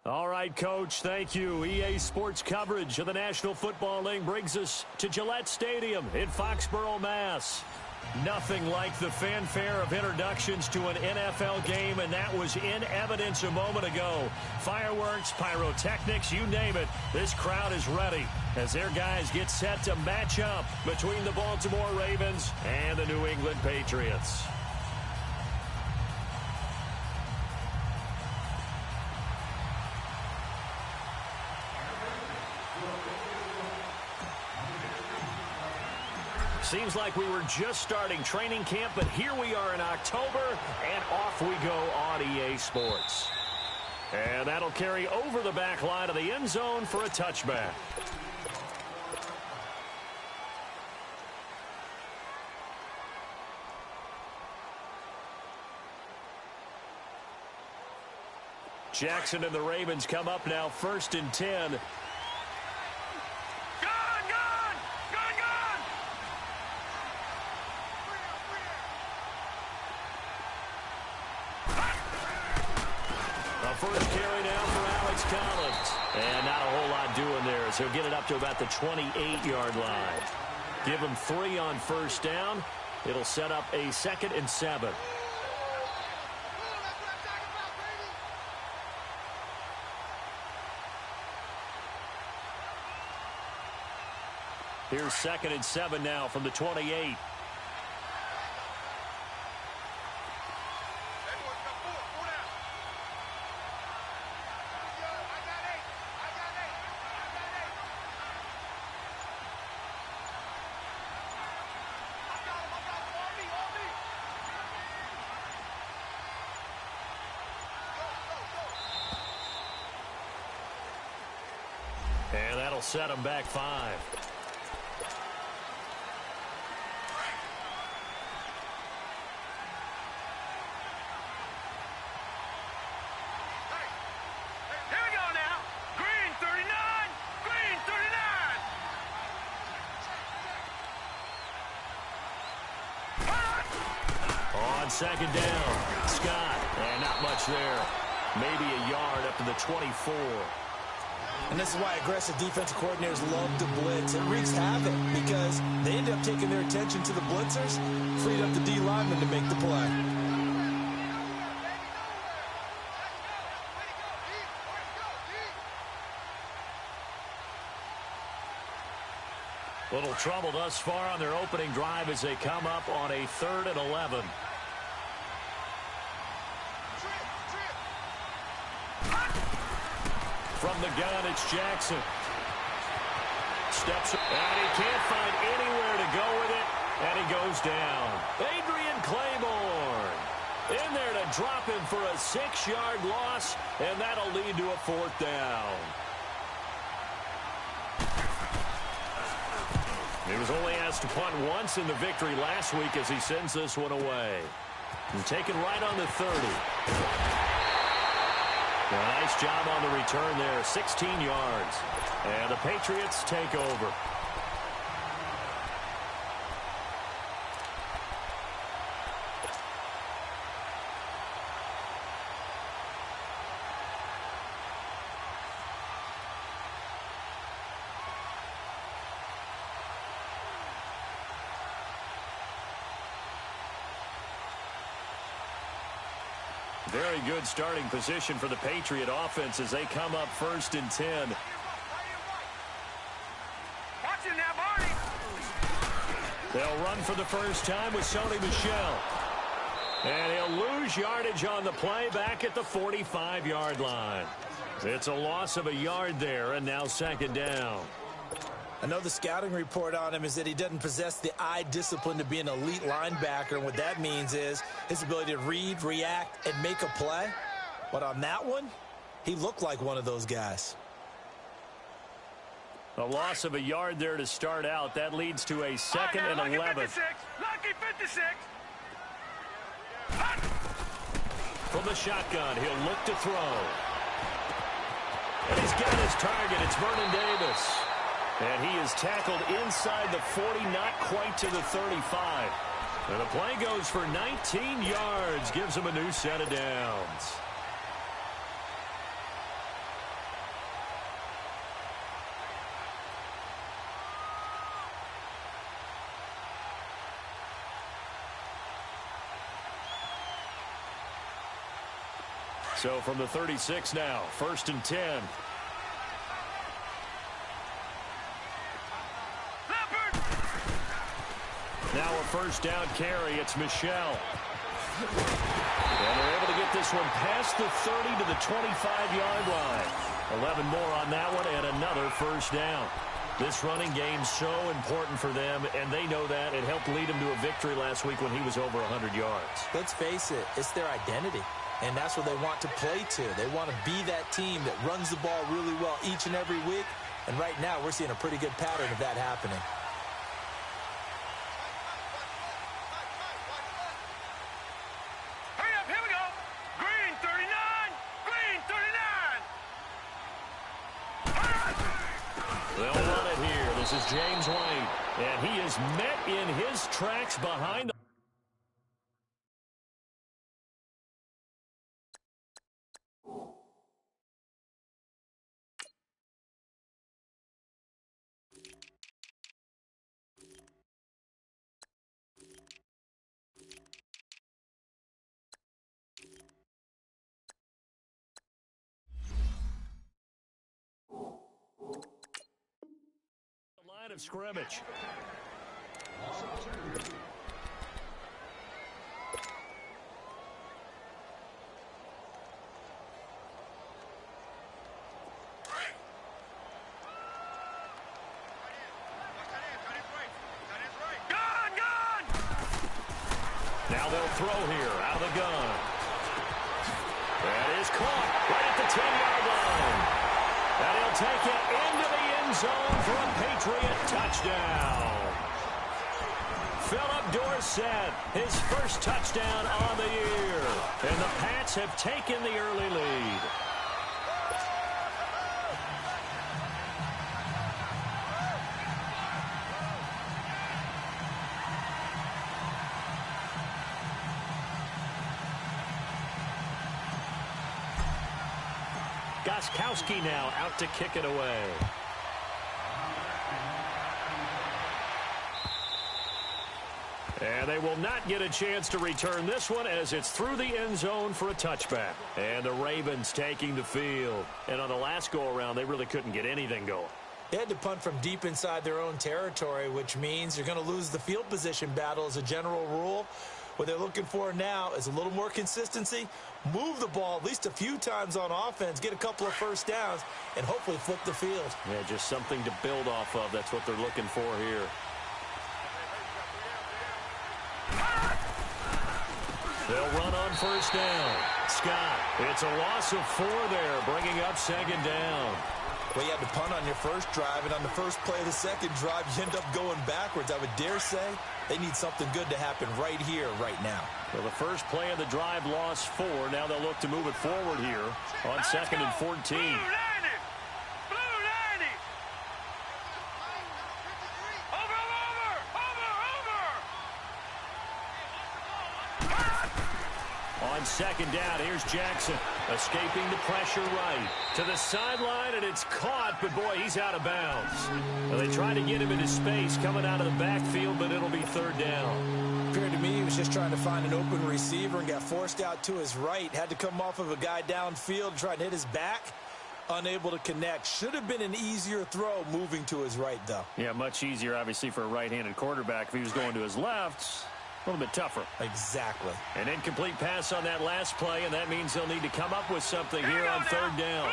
All right, Coach, thank you. EA Sports coverage of the National Football League brings us to Gillette Stadium in Foxborough, Mass. Nothing like the fanfare of introductions to an NFL game, and that was in evidence a moment ago. Fireworks, pyrotechnics, you name it. This crowd is ready as their guys get set to match up between the Baltimore Ravens and the New England Patriots. Seems like we were just starting training camp, but here we are in October, and off we go on EA Sports. And that'll carry over the back line of the end zone for a touchback. Jackson and the Ravens come up now, 1st and 10. First carry now for Alex Collins. And not a whole lot doing there, as he'll get it up to about the 28-yard line. Give him 3 on 1st down. It'll set up a 2nd and 7. Here's 2nd and 7 now from the 28. And that'll set him back 5. Here we go now. Green 39. Green 39. On 2nd down, Scott. And not much there. Maybe a yard up to the 24. And this is why aggressive defensive coordinators love to blitz. It wreaks havoc because they end up taking their attention to the blitzers, freed up the D lineman to make the play. Little trouble thus far on their opening drive as they come up on a 3rd and 11. From the gun, it's Jackson. Steps, and he can't find anywhere to go with it, and he goes down. Adrian Claiborne in there to drop him for a 6-yard loss, and that'll lead to a 4th down. He was only asked to punt once in the victory last week as he sends this one away. And taken right on the 30. Nice job on the return there, 16 yards. And the Patriots take over. Very good starting position for the Patriot offense as they come up 1st and 10. Watch it now, Marty. They'll run for the first time with Sony Michel. And he'll lose yardage on the play back at the 45-yard line. It's a loss of a yard there, and now 2nd down. I know the scouting report on him is that he doesn't possess the eye discipline to be an elite linebacker, and what that means is his ability to read, react, and make a play. But on that one, he looked like one of those guys. A loss of a yard there to start out. That leads to a 2nd and 11. Lucky 56. From the shotgun, he'll look to throw. And he's got his target. It's Vernon Davis. And he is tackled inside the 40, not quite to the 35. And the play goes for 19 yards, gives him a new set of downs. So from the 36 now, 1st and 10. Now a first down carry. It's Michelle. And they're able to get this one past the 30 to the 25-yard line. 11 more on that one and another first down. This running game's so important for them, and they know that. It helped lead them to a victory last week when he was over 100 yards. Let's face it, it's their identity, and that's what they want to play to. They want to be that team that runs the ball really well each and every week, and right now we're seeing a pretty good pattern of that happening. This is James White, and he is met in his tracks behind the line of scrimmage. Now they'll throw here out of the gun. That is caught right at the 10-yard line. And he'll take it into the end zone for a Patriot touchdown. Philip Dorsett, his first touchdown on the year. And the Pats have taken the early lead. Goskowski now out to kick it away. And they will not get a chance to return this one as it's through the end zone for a touchback. And the Ravens taking the field. And on the last go-around, they really couldn't get anything going. They had to punt from deep inside their own territory, which means you're going to lose the field position battle as a general rule. What they're looking for now is a little more consistency, move the ball at least a few times on offense, get a couple of first downs, and hopefully flip the field. Yeah, just something to build off of. That's what they're looking for here. They'll run on first down. Scott, it's a loss of 4 there, bringing up 2nd down. Well, you had to punt on your first drive, and on the first play of the second drive, you end up going backwards. I would dare say they need something good to happen right here, right now. Well, the first play of the drive lost 4. Now they'll look to move it forward here on 2nd and 14. On 2nd down, here's Jackson, escaping the pressure right to the sideline, and it's caught, but boy, he's out of bounds. Well, they try to get him into space coming out of the backfield, but it'll be 3rd down. Appeared to me he was just trying to find an open receiver and got forced out to his right. Had to come off of a guy downfield, trying to hit his back. Unable to connect. Should have been an easier throw moving to his right, though. Yeah, much easier, obviously, for a right-handed quarterback. If he was going to his left, a little bit tougher. Exactly. An incomplete pass on that last play, and that means they'll need to come up with something here on 3rd down.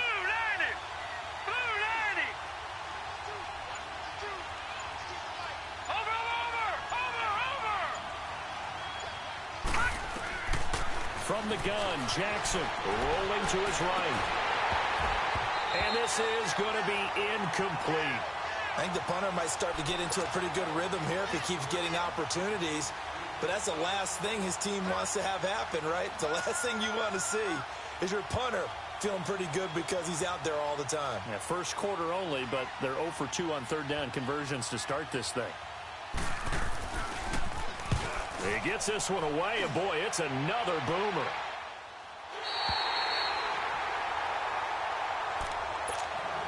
From the gun, Jackson rolling to his right. And this is going to be incomplete. I think the punter might start to get into a pretty good rhythm here if he keeps getting opportunities. But that's the last thing his team wants to have happen, right? The last thing you want to see is your punter feeling pretty good because he's out there all the time. Yeah, first quarter only, but they're 0 for 2 on 3rd down conversions to start this thing. He gets this one away, and boy, it's another boomer.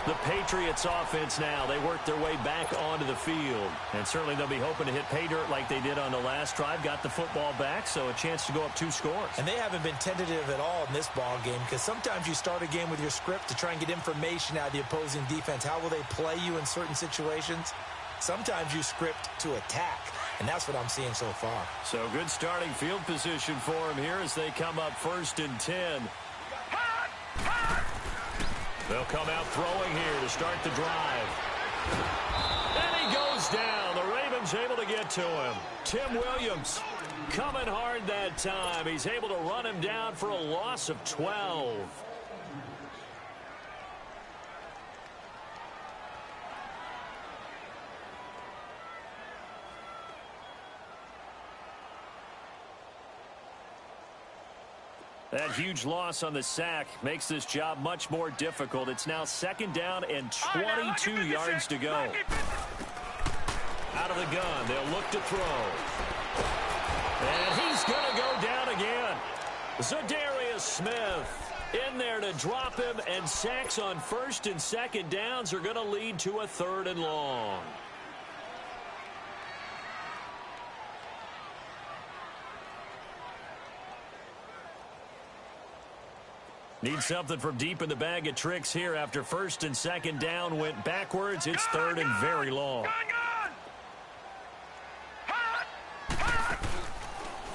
The Patriots offense now, they work their way back onto the field. And certainly they'll be hoping to hit pay dirt like they did on the last drive. Got the football back, so a chance to go up 2 scores. And they haven't been tentative at all in this ball game, because sometimes you start a game with your script to try and get information out of the opposing defense. How will they play you in certain situations? Sometimes you script to attack, and that's what I'm seeing so far. So good starting field position for him here as they come up 1st and 10. They'll come out throwing here to start the drive. And he goes down. The Ravens able to get to him. Tim Williams coming hard that time. He's able to run him down for a loss of 12. That huge loss on the sack makes this job much more difficult. It's now 2nd down and 22 yards to go. Out of the gun, they'll look to throw. And he's going to go down again. Zadarius Smith in there to drop him, and sacks on 1st and 2nd downs are going to lead to a 3rd and long. Need something from deep in the bag of tricks here after 1st and 2nd down went backwards. It's 3rd and very long.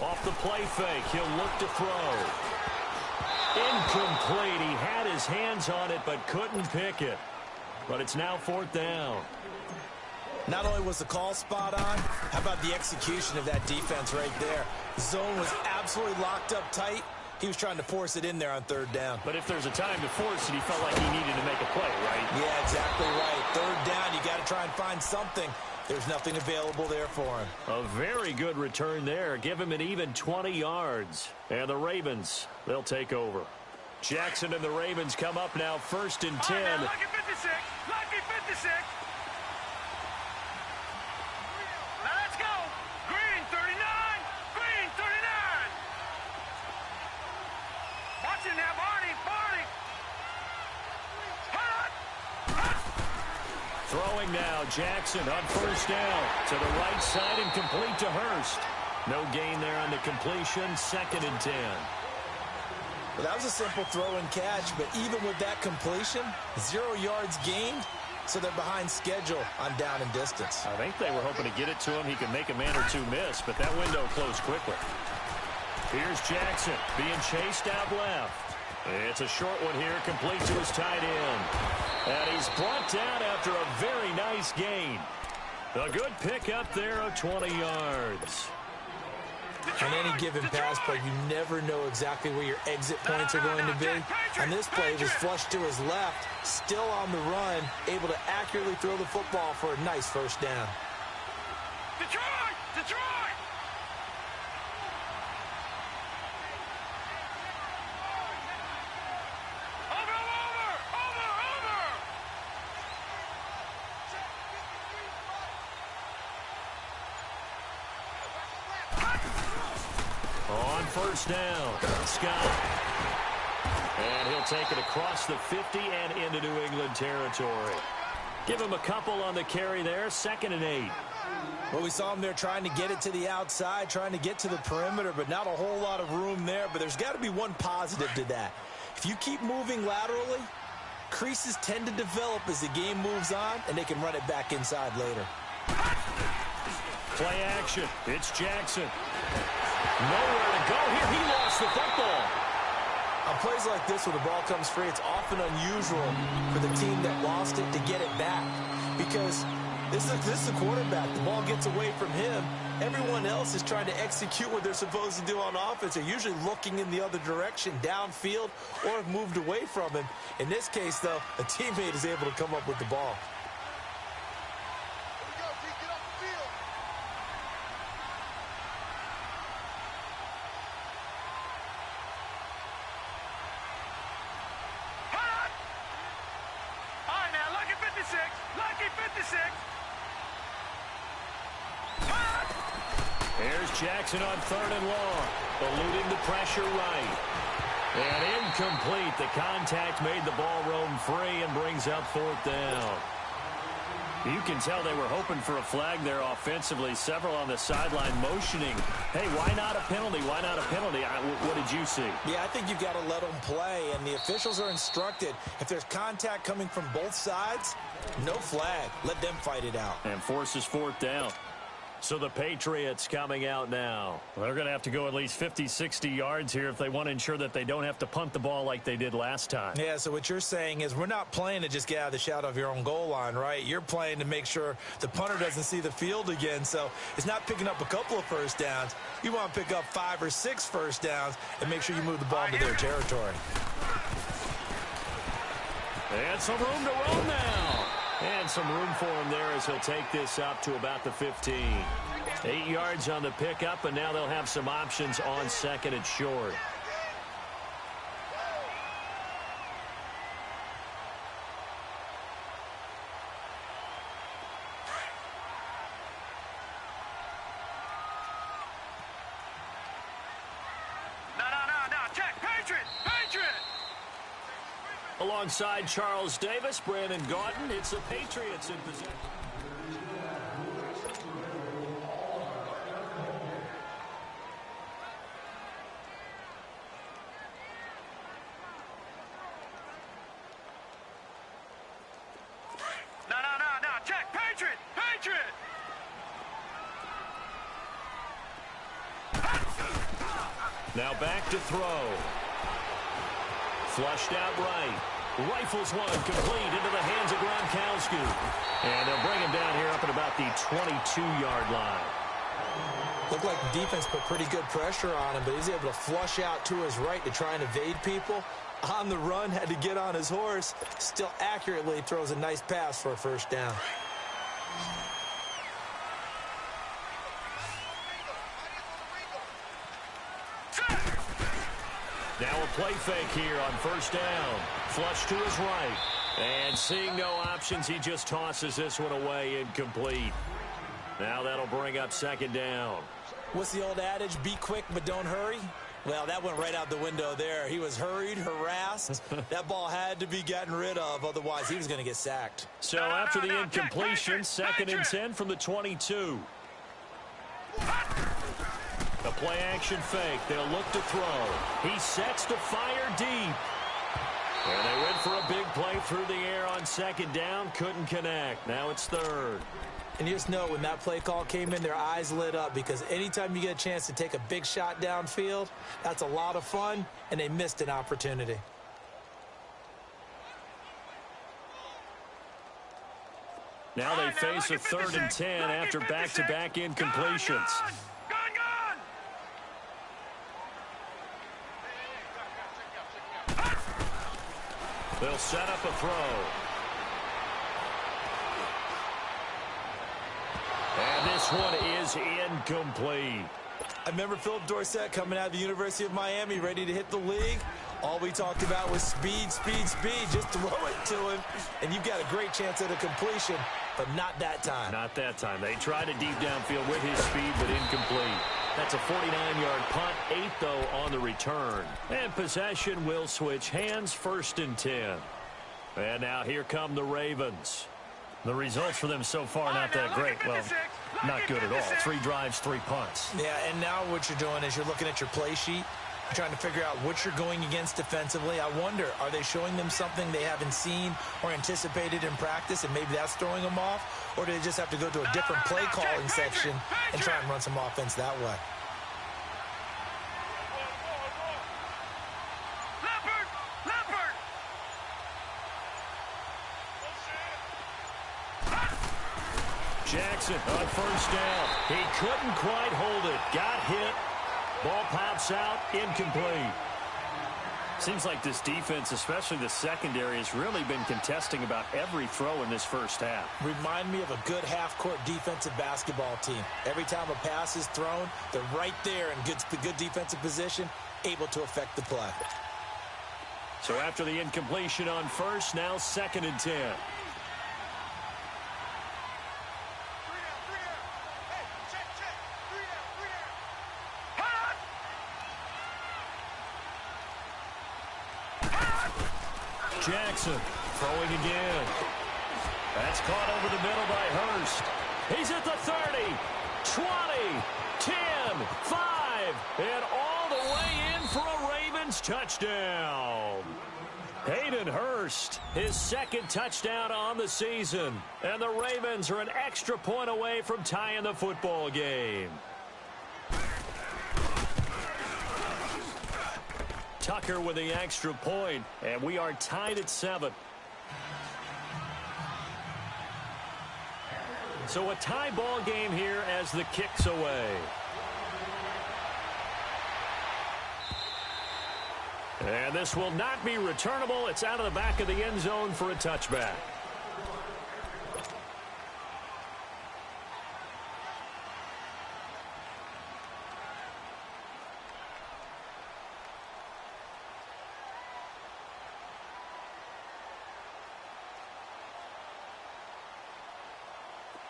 Off the play fake, he'll look to throw. Incomplete. He had his hands on it but couldn't pick it. But it's now 4th down. Not only was the call spot on, how about the execution of that defense right there? The zone was absolutely locked up tight. He was trying to force it in there on 3rd down. But if there's a time to force it, he felt like he needed to make a play, right? Yeah, exactly right. 3rd down, you got to try and find something. There's nothing available there for him. A very good return there. Give him an even 20 yards. And the Ravens, they'll take over. Jackson and the Ravens come up now 1st and 10. Right, lucky 56. Lucky 56. Now let's go. Green 39. Green 39. Watch it now, Barney. Barney. Throwing now, Jackson on 1st down. To the right side and complete to Hurst. No gain there on the completion. 2nd and 10. Well, that was a simple throw and catch, but even with that completion, 0 yards gained, so they're behind schedule on down and distance. I think they were hoping to get it to him. He could make a man or two miss, but that window closed quickly. Here's Jackson being chased out left. It's a short one here, complete to his tight end. And he's brought down after a very nice gain. A good pick up there of 20 yards. On any given pass play, you never know exactly where your exit points are going to be. On this play, it was flushed to his left, still on the run, able to accurately throw the football for a nice 1st down. Detroit! Detroit! On 1st down, Scott. And he'll take it across the 50 and into New England territory. Give him a couple on the carry there, 2nd and 8. Well, we saw him there trying to get it to the outside, trying to get to the perimeter, but not a whole lot of room there. But there's got to be one positive to that. If you keep moving laterally, creases tend to develop as the game moves on, and they can run it back inside later. Play action. It's Jackson. Nowhere to go here. He lost the football. On plays like this where the ball comes free, it's often unusual for the team that lost it to get it back. Because this is the quarterback. The ball gets away from him. Everyone else is trying to execute what they're supposed to do on offense. They're usually looking in the other direction, downfield, or have moved away from him. In this case, though, a teammate is able to come up with the ball. Here's Jackson on 3rd and long, eluding the pressure right. And incomplete. The contact made the ball roam free and brings up 4th down. You can tell they were hoping for a flag there offensively. Several on the sideline motioning. Hey, why not a penalty? Why not a penalty? What did you see? Yeah, I think you've got to let them play, and the officials are instructed. If there's contact coming from both sides, no flag. Let them fight it out. And forces 4th down. So the Patriots coming out now. Well, they're going to have to go at least 50, 60 yards here if they want to ensure that they don't have to punt the ball like they did last time. Yeah, so what you're saying is we're not playing to just get out of the shadow of your own goal line, right? You're playing to make sure the punter doesn't see the field again. So it's not picking up a couple of first downs. You want to pick up 5 or 6 first downs and make sure you move the ball into their territory. And some room to roam now. And some room for him there as he'll take this up to about the 15. 8 yards on the pickup, and now they'll have some options on 2nd and short. No. Check. Patriot. Alongside Charles Davis, Brandon Gaudin, it's the Patriots in possession. No. Check. Patriot. Now back to throw. Flushed out right. Rifles one complete into the hands of Gronkowski. And they'll bring him down here up at about the 22-yard line. Looked like the defense put pretty good pressure on him, but he's able to flush out to his right to try and evade people. On the run, had to get on his horse. Still accurately throws a nice pass for a first down. Now a play fake here on first down. Flush to his right. And seeing no options, he just tosses this one away incomplete. Now that'll bring up 2nd down. What's the old adage? Be quick, but don't hurry. Well, that went right out the window there. He was hurried, harassed. That ball had to be gotten rid of. Otherwise, he was going to get sacked. So after the incompletion, 2nd and 10 from the 22. A play action fake. They'll look to throw. He sets to fire deep. And they went for a big play through the air on 2nd down. Couldn't connect. Now it's 3rd. And you just know when that play call came in, their eyes lit up, because anytime you get a chance to take a big shot downfield, that's a lot of fun, and they missed an opportunity. Now they face a 3rd and 10 after back-to-back incompletions. Gun! They'll set up a throw. And this one is incomplete. I remember Philip Dorsett coming out of the University of Miami ready to hit the league. All we talked about was speed. Just throw it to him, and you've got a great chance at a completion, but not that time. Not that time. They tried it deep downfield with his speed, but incomplete. That's a 49-yard punt, 8, though, on the return. And possession will switch hands, 1st and 10. And now here come the Ravens. The results for them so far, not that great. Well, not good at all. 3 drives, 3 punts. Yeah, and now what you're doing is you're looking at your play sheet. You're trying to figure out what you're going against defensively. I wonder, are they showing them something they haven't seen or anticipated in practice, and maybe that's throwing them off? Or do they just have to go to a different play calling section and try and run some offense that way? Jackson on first down. He couldn't quite hold it. Got hit. Ball pops out. Incomplete. Seems like this defense, especially the secondary, has really been contesting about every throw in this first half. Remind me of a good half-court defensive basketball team. Every time a pass is thrown, they're right there in good defensive position, able to affect the play. So after the incompletion on first, now 2nd and 10. Jackson. Throwing again. That's caught over the middle by Hurst. He's at the 30, 20, 10, 5, and all the way in for a Ravens touchdown. Hayden Hurst, his second touchdown on the season. And the Ravens are an extra point away from tying the football game. Tucker with the extra point, and we are tied at 7. So a tie ball game here as the kick's away. And this will not be returnable. It's out of the back of the end zone for a touchback.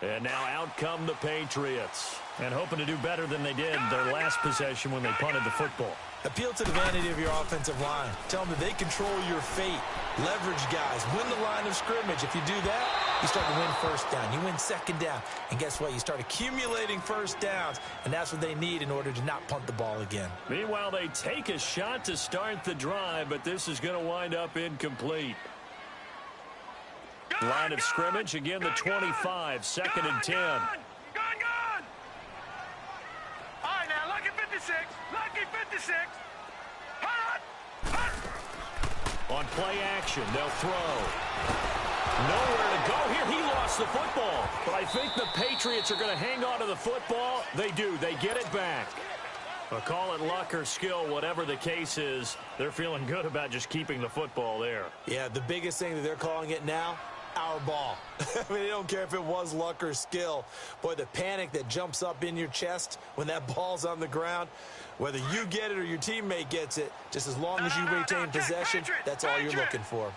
And now out come the Patriots. And hoping to do better than they did their last possession when they punted the football. Appeal to the vanity of your offensive line. Tell them that they control your fate. Leverage guys. Win the line of scrimmage. If you do that, you start to win first down. You win second down. And guess what? You start accumulating first downs. And that's what they need in order to not punt the ball again. Meanwhile, they take a shot to start the drive, but this is going to wind up incomplete. Line of scrimmage, again the 25, second and 10. Gone! All right, now, lucky 56. Lucky 56. Hot! On play action, they'll throw. Nowhere to go here. He lost the football. But I think the Patriots are going to hang on to the football. They do. They get it back. But call it luck or skill, whatever the case is, they're feeling good about just keeping the football there. Yeah, the biggest thing that they're calling it now, our ball. I mean, they don't care if it was luck or skill. Boy, the panic that jumps up in your chest when that ball's on the ground, whether you get it or your teammate gets it, just as long as you retain possession, that's all you're looking for.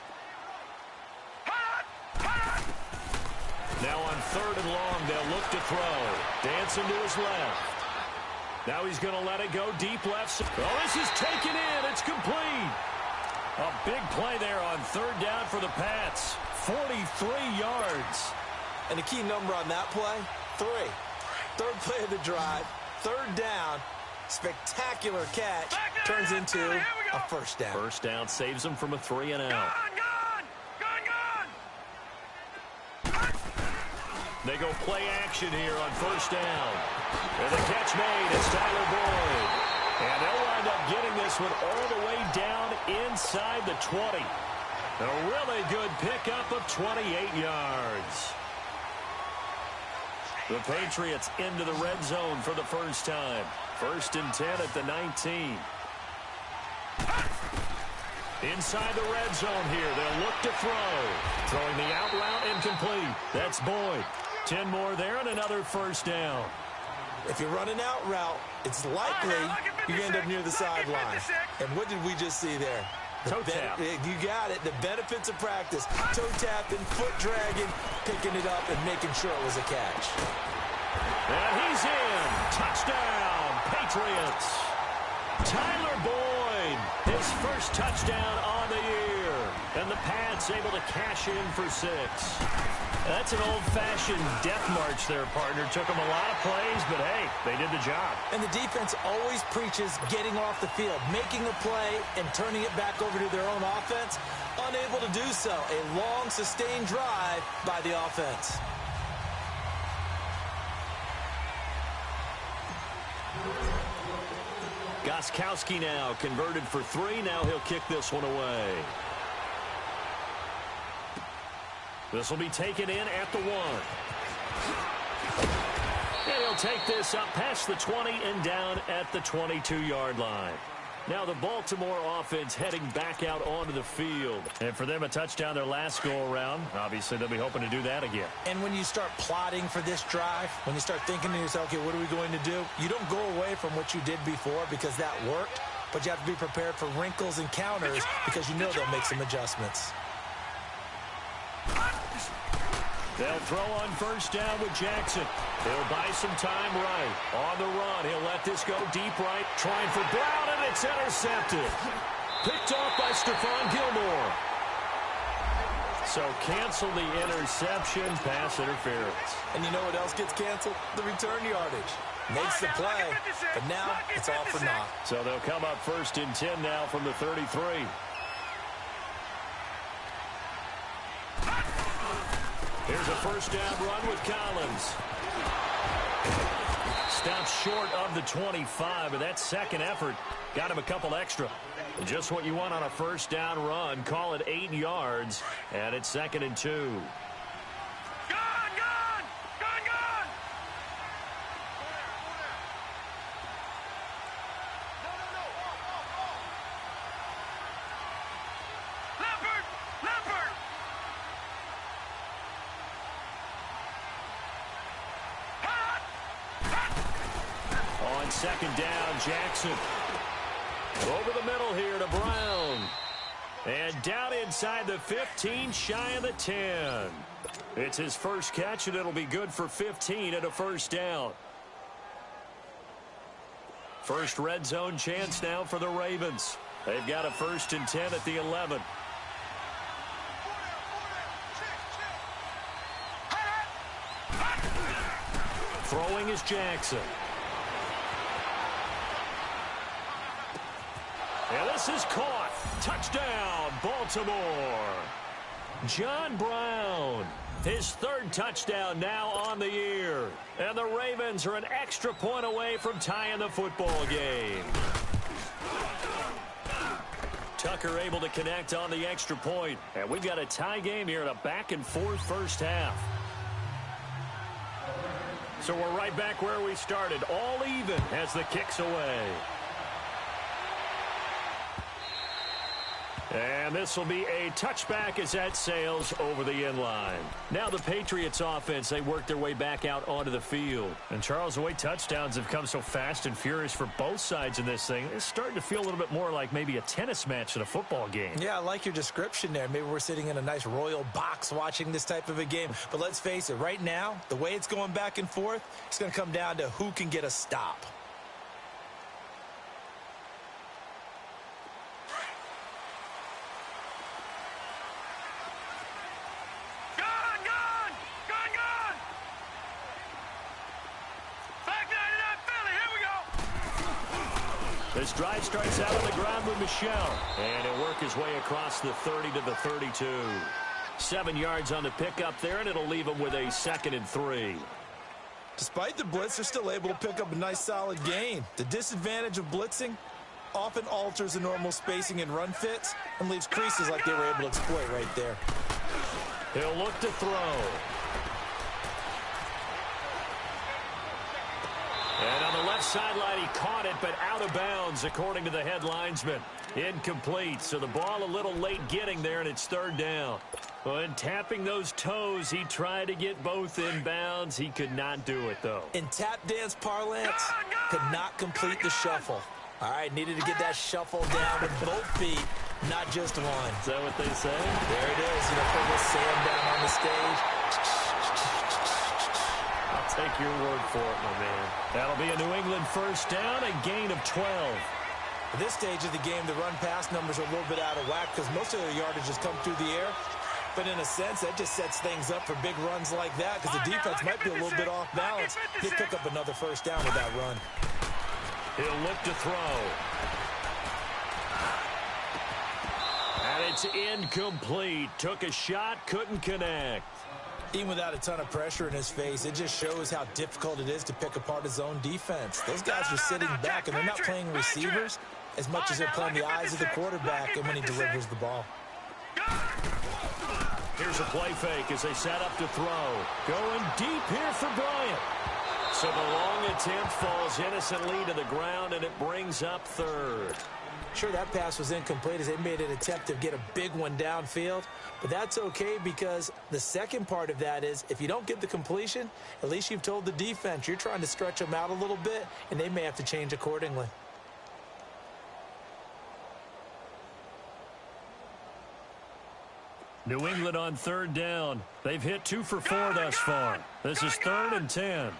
Now on 3rd and long, they'll look to throw. Dancing to his left. Now he's going to let it go deep left. Oh, this is taken in. It's complete. A big play there on 3rd down for the Pats. 43 yards. And the key number on that play, 3. 3rd play of the drive, 3rd down, spectacular catch, turns into a first down. First down saves them from a 3 and out. They go play action here on 1st down. And the catch made, it's Tyler Boyd. And they'll wind up getting this one all the way down inside the 20. A really good pickup of 28 yards. The Patriots into the red zone for the first time. 1st and 10 at the 19. Inside the red zone here, they'll look to throw. Throwing the out route incomplete. That's Boyd. 10 more there and another first down. If you run an out route, it's likely you're going to end up near the sideline. And what did we just see there? Toe tap. You got it. The benefits of practice. Toe tapping, foot dragging, picking it up, and making sure it was a catch. And he's in. Touchdown, Patriots. Tyler Boyd, his first touchdown on the year. And the Pats able to cash in for 6. That's an old-fashioned death march there, partner. Took them a lot of plays, but, hey, they did the job. And the defense always preaches getting off the field, making a play, and turning it back over to their own offense. Unable to do so. A long, sustained drive by the offense. Gostkowski now converted for 3. Now he'll kick this one away. This will be taken in at the 1. And he'll take this up past the 20 and down at the 22-yard line. Now the Baltimore offense heading back out onto the field. And for them, a touchdown their last go-around. Obviously, they'll be hoping to do that again. And when you start plotting for this drive, when you start thinking to yourself, okay, what are we going to do? You don't go away from what you did before because that worked, but you have to be prepared for wrinkles and counters because you know they'll make some adjustments. They'll throw on first down with Jackson. He'll buy some time right. On the run, he'll let this go deep right. Trying for Brown, and it's intercepted. Picked off by Stephon Gilmore. So cancel the interception, pass interference. And you know what else gets canceled? The return yardage. Makes the play, but now it's all for naught. So they'll come up 1st and 10 now from the 33. Here's a first down run with Collins. Stops short of the 25, but that second effort got him a couple extra. Just what you want on a first down run. Call it 8 yards, and it's 2nd and 2. Second down, Jackson. Over the middle here to Brown. And down inside the 15, shy of the 10. It's his first catch, and it'll be good for 15 and a first down. First red zone chance now for the Ravens. They've got a 1st and 10 at the 11. Throwing is Jackson. And this is caught. Touchdown, Baltimore. John Brown, his 3rd touchdown now on the year. And the Ravens are an extra point away from tying the football game. Tucker able to connect on the extra point. And we've got a tie game here in a back-and-forth first half. So we're right back where we started, all even as the kick's away. And this will be a touchback as that sails over the end line. Now the Patriots offense, they work their way back out onto the field. And Charles, the way touchdowns have come so fast and furious for both sides in this thing, it's starting to feel a little bit more like maybe a tennis match than a football game. Yeah, I like your description there. Maybe we're sitting in a nice royal box watching this type of a game. But let's face it, right now, the way it's going back and forth, it's going to come down to who can get a stop. This drive starts out on the ground with Michel. And he'll work his way across the 30 to the 32. 7 yards on the pickup there, and it'll leave him with a 2nd and 3. Despite the blitz, they're still able to pick up a nice solid gain. The disadvantage of blitzing often alters the normal spacing and run fits and leaves creases like they were able to exploit right there. He'll look to throw. And on the left sideline, he caught it, but out of bounds, according to the head linesman. Incomplete, so the ball a little late getting there, and it's 3rd down. When tapping those toes, he tried to get both in bounds. He could not do it, though. In tap dance parlance, could not complete the shuffle. All right, needed to get that shuffle down with both feet, not just one. Is that what they say? There it is. You know, put a Sam down on the stage. I'll take your word for it, my man. That'll be a New England first down, a gain of 12. At this stage of the game, the run-pass numbers are a little bit out of whack because most of their yardage has come through the air. But in a sense, that just sets things up for big runs like that because the defense might be a little bit off balance. He'll pick up another first down with that run. He'll look to throw. And it's incomplete. Took a shot, couldn't connect. Even without a ton of pressure in his face, it just shows how difficult it is to pick apart his own defense. Those guys are sitting back, and they're not playing receivers as much as they're playing the eyes of the quarterback and when he delivers the ball. Here's a play fake as they set up to throw. Going deep here for Bryant. So the long attempt falls innocently to the ground, and it brings up 3rd. Sure, that pass was incomplete as they made an attempt to get a big one downfield. But that's okay because the second part of that is if you don't get the completion, at least you've told the defense you're trying to stretch them out a little bit, and they may have to change accordingly. New England on 3rd down. They've hit 2 for 4 thus far. This is 3rd and 10.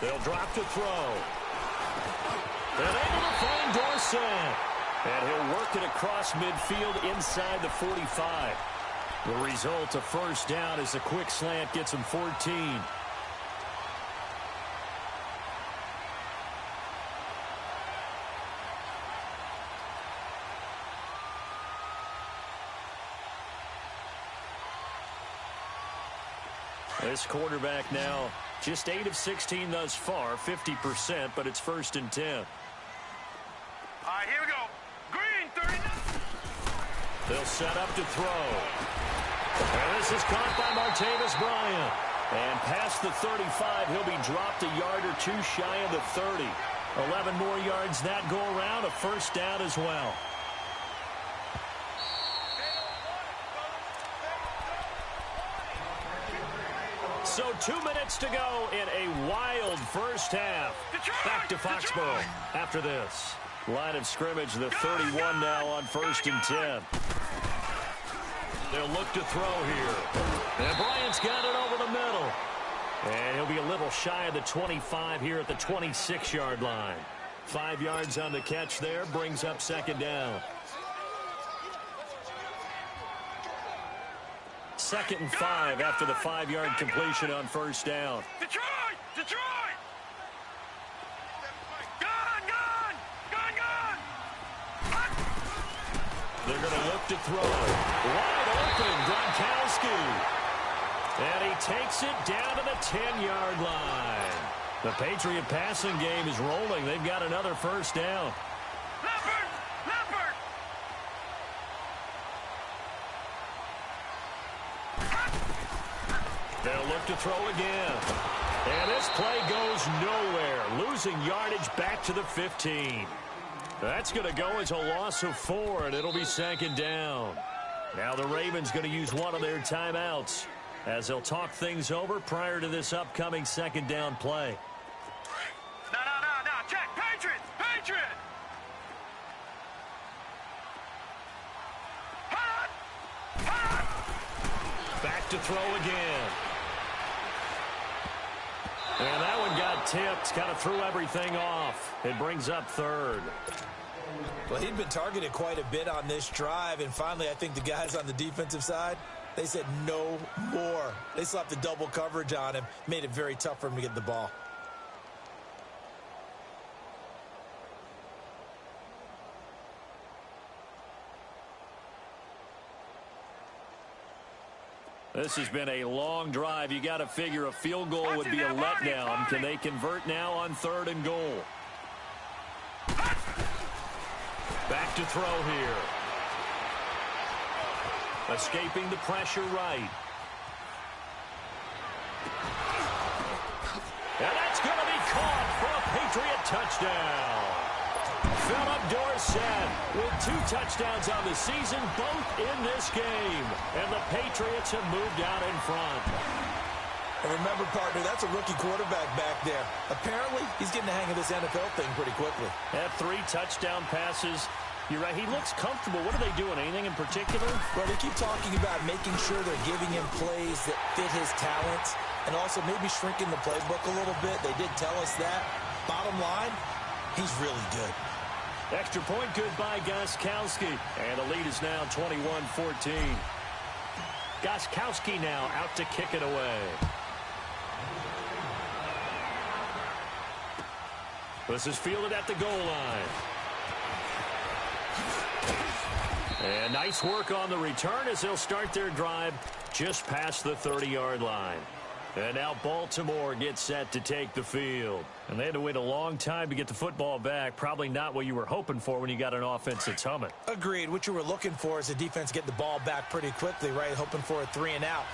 They'll drop to throw. They're able to find Dorsett. And he'll work it across midfield inside the 45. The result, a first down, as a quick slant gets him 14. This quarterback now just 8 of 16 thus far, 50%, but it's 1st and 10. All right, here we go. Green, 39. They'll set up to throw. And this is caught by Martavis Bryant. And past the 35, he'll be dropped a yard or two shy of the 30. 11 more yards that go around, a first down as well. So 2 minutes to go in a wild first half. Back to Foxborough after this. Line of scrimmage, the 31 now on 1st and 10. They'll look to throw here. And Bryant's got it over the middle. And he'll be a little shy of the 25 here at the 26-yard line. 5 yards on the catch there, brings up 2nd down. 2nd and 5 after the 5-yard completion on first down. Detroit! Detroit! Gun! They're going to look to throw it. Wide open, Gronkowski. And he takes it down to the 10-yard line. The Patriot passing game is rolling. They've got another first down. Leopard! They'll look to throw again. And this play goes nowhere. Losing yardage back to the 15. That's going to go as a loss of 4, and it'll be 2nd down. Now the Ravens going to use one of their timeouts as they'll talk things over prior to this upcoming 2nd down play. No. Check. Patriot! Hot! Back to throw again. And that one got tipped. Kind of threw everything off. It brings up 3rd. Well, he'd been targeted quite a bit on this drive, and finally I think the guys on the defensive side, they said no more. They slapped the double coverage on him, made it very tough for him to get the ball. This has been a long drive. You got to figure a field goal would be a letdown. Can they convert now on 3rd and goal? Back to throw here. Escaping the pressure right. And that's going to be caught for a Patriot touchdown. Philip Dorsett with 2 touchdowns on the season, both in this game. And the Patriots have moved out in front. And remember, partner, that's a rookie quarterback back there. Apparently, he's getting the hang of this NFL thing pretty quickly. Had 3 touchdown passes. You're right, he looks comfortable. What are they doing? Anything in particular? Well, they keep talking about making sure they're giving him plays that fit his talents and also maybe shrinking the playbook a little bit. They did tell us that. Bottom line, he's really good. Extra point good by Gostkowski. And the lead is now 21-14. Gostkowski now out to kick it away. This is fielded at the goal line. And nice work on the return as they'll start their drive just past the 30-yard line. And now Baltimore gets set to take the field. And they had to wait a long time to get the football back. Probably not what you were hoping for when you got an offense that's humming. Agreed. What you were looking for is the defense get the ball back pretty quickly, right? Hoping for a 3 and out.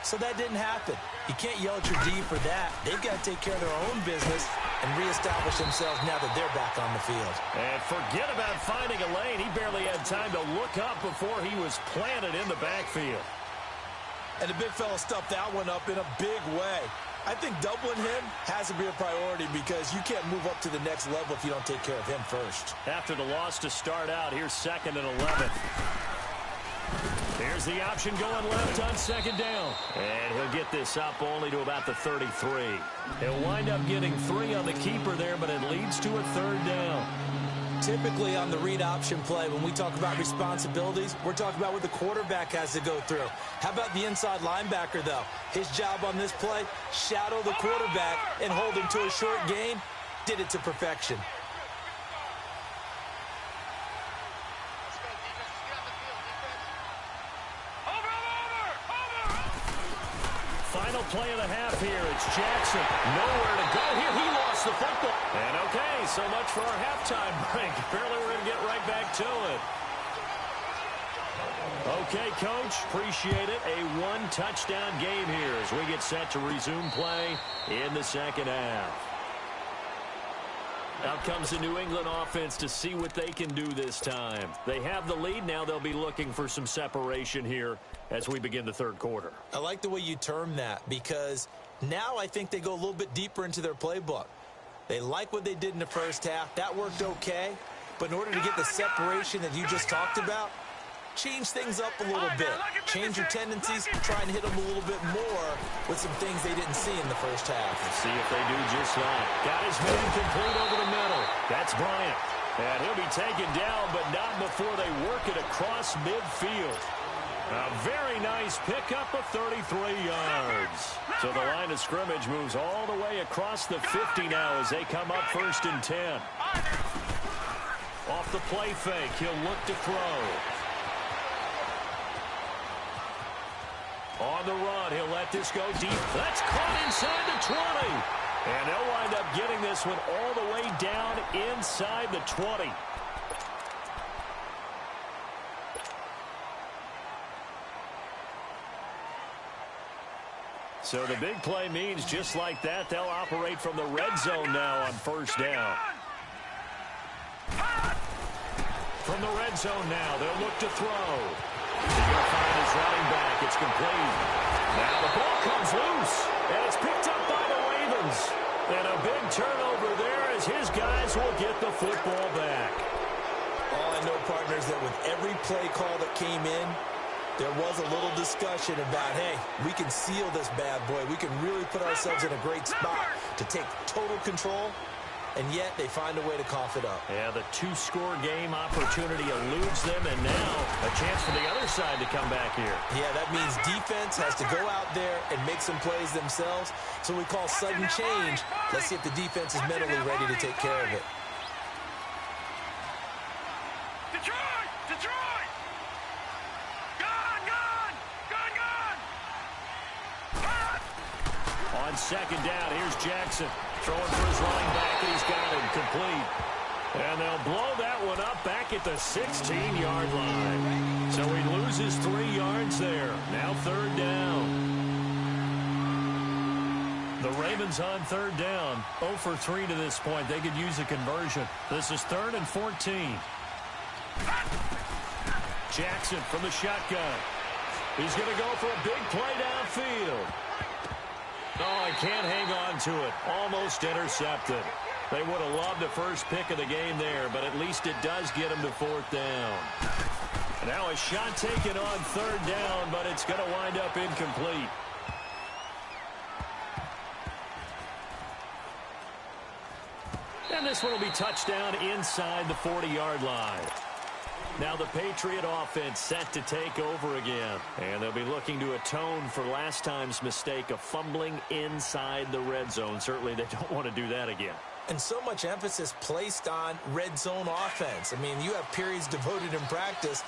So that didn't happen. You can't yell at your D for that. They've got to take care of their own business and reestablish themselves now that they're back on the field. And forget about finding a lane. He barely had time to look up before he was planted in the backfield. And the big fella stuffed that one up in a big way. I think doubling him has to be a priority because you can't move up to the next level if you don't take care of him first. After the loss to start out, here's 2nd and 11. Here's the option going left on 2nd down. And he'll get this up only to about the 33. He'll wind up getting 3 on the keeper there, but it leads to a 3rd down. Typically on the read option play, when we talk about responsibilities, we're talking about what the quarterback has to go through. How about the inside linebacker, though? His job on this play, shadow the quarterback and hold him to a short gain. Did it to perfection. Final play of the half here. It's Jackson. Nowhere to go here. He lost the football. And okay, so much for our halftime break. Apparently we're going to get right back to it. Okay, Coach, appreciate it. A one-touchdown game here as we get set to resume play in the second half. Out comes the New England offense to see what they can do this time. They have the lead. Now they'll be looking for some separation here as we begin the third quarter. I like the way you term that because now I think they go a little bit deeper into their playbook. They like what they did in the first half. That worked okay. But in order to get the separation that you just talked about, change things up a little bit. Change your tendencies, try and hit them a little bit more with some things they didn't see in the first half. Let's see if they do just that. Got his man complete over the middle. That's Bryant. And he'll be taken down, but not before they work it across midfield. A very nice pickup of 33 yards. So the line of scrimmage moves all the way across the 50 now as they come up 1st and 10. Off the play fake, he'll look to throw. On the run, he'll let this go deep. That's caught inside the 20. And they'll wind up getting this one all the way down inside the 20. So the big play means just like that, they'll operate from the red zone now on 1st down. From the red zone now, they'll look to throw. He's going to find his running back. It's complete. Now the ball comes loose, and it's picked up by the Ravens. And a big turnover there as his guys will get the football back. All I know, partners, that with every play call that came in, there was a little discussion about, hey, we can seal this bad boy. We can really put ourselves in a great spot to take total control. And yet they find a way to cough it up. Yeah, the 2-score game opportunity eludes them, and now a chance for the other side to come back here. Yeah, that means defense has to go out there and make some plays themselves. So we call sudden change. Let's see if the defense is mentally ready to take care of it. Detroit! Detroit! Gone! Gone! Gone! Gone! On 2nd down, here's Jackson. Throwing for his running back, and he's got him complete. And they'll blow that one up back at the 16-yard line. So he loses 3 yards there. Now 3rd down. The Ravens on 3rd down. 0 for 3 to this point. They could use a conversion. This is 3rd and 14. Jackson from the shotgun. He's going to go for a big play downfield. Oh, I can't hang on to it. Almost intercepted. They would have loved the first pick of the game there, but at least it does get them to 4th down. Now a shot taken on 3rd down, but it's going to wind up incomplete. And this one will be touchdown inside the 40-yard line. Now the Patriot offense set to take over again. And they'll be looking to atone for last time's mistake of fumbling inside the red zone. Certainly they don't want to do that again. And so much emphasis placed on red zone offense. I mean, you have periods devoted in practice